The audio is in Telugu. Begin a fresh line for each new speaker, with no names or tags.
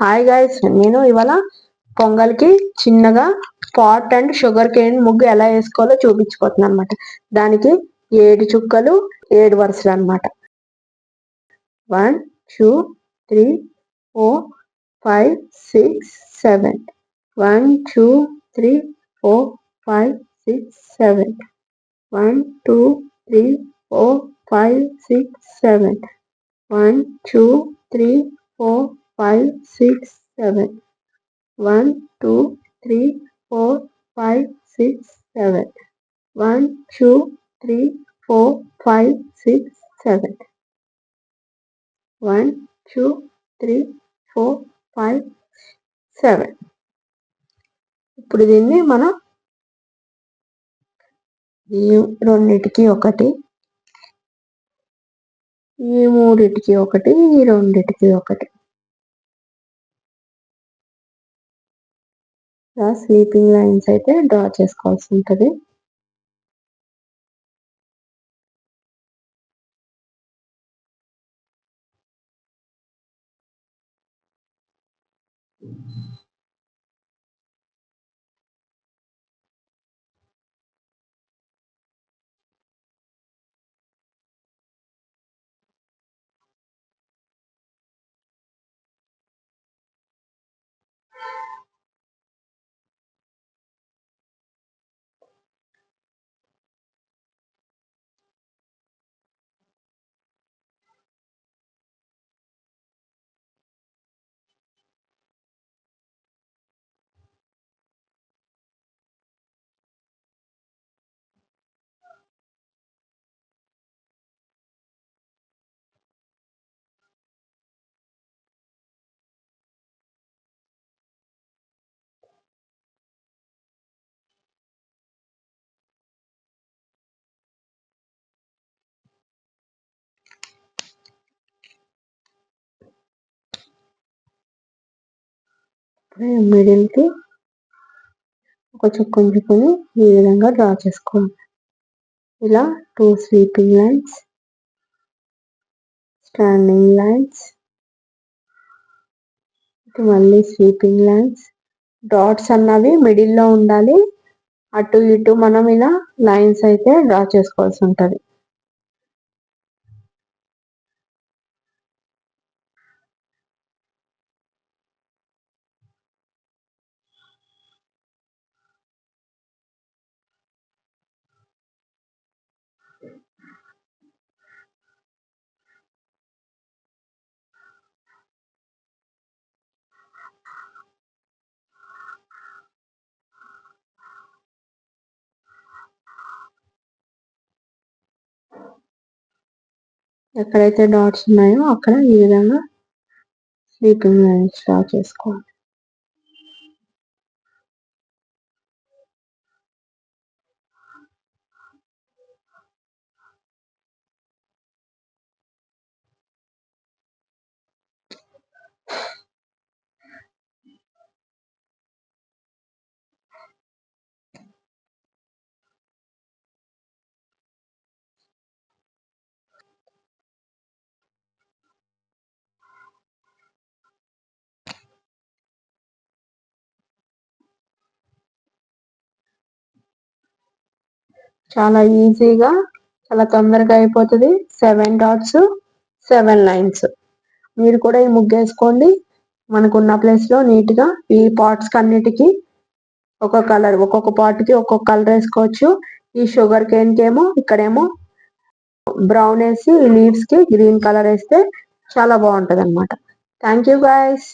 హాయ్ గైస్, నేను ఇవాళ పొంగల్కి చిన్నగా పాట్ అండ్ షుగర్ కేన్ ముగ్గు ఎలా వేసుకోవాలో చూపించిపోతున్నాను అనమాట. దానికి 7 చుక్కలు 7 వరుసలు అనమాట. 1 2 3 4 5 6 7 1 2 3 4 5 6 7 1 2 3 4 5 6 7 1 2 3 4 5 6 7 1 2 3 4 5 6 7 1 2 3 4 5 6 7 1 2 3 4 5 7. ఇప్పుడు దీన్ని మనం ఈ రెండిటికి ఒకటి, ఈ మూడిటికి ఒకటి, ఈ రెండిటికి ఒకటి స్లీపింగ్ లైన్స్ అయితే డ్రా చేసుకోవాల్సి ఉంటుంది. మిడిల్కి ఒక చుక్క ఉంచుకొని ఈ విధంగా డ్రా చేసుకోవాలి. ఇలా 2 స్లీపింగ్ లైన్స్, స్టాండింగ్ లైన్స్, మళ్ళీ స్లీపింగ్ లైన్స్. డాట్స్ అన్నవి మిడిల్లో ఉండాలి. అటు ఇటు మనం ఇలా లైన్స్ అయితే డ్రా చేసుకోవాల్సి ఉంటుంది. ఎక్కడైతే డాట్స్ ఉన్నాయో అక్కడ ఈ విధంగా స్లీపింగ్ లైన్స్ డ్రా చేసుకోవాలి. చాలా ఈజీగా, చాలా తొందరగా అయిపోతుంది. 7 డాట్స్ 7 లైన్స్. మీరు కూడా ఈ ముగ్గు వేసుకోండి. మనకున్న ప్లేస్లో నీట్గా ఈ పాట్స్కి అన్నిటికీ ఒక కలర్, ఒక్కొక్క పాట్కి ఒక్కొక్క కలర్ వేసుకోవచ్చు. ఈ షుగర్ కేన్కి ఏమో ఇక్కడేమో బ్రౌన్ వేసి, ఈ లీవ్స్కి గ్రీన్ కలర్ వేస్తే చాలా బాగుంటుంది అనమాట. Thank you guys.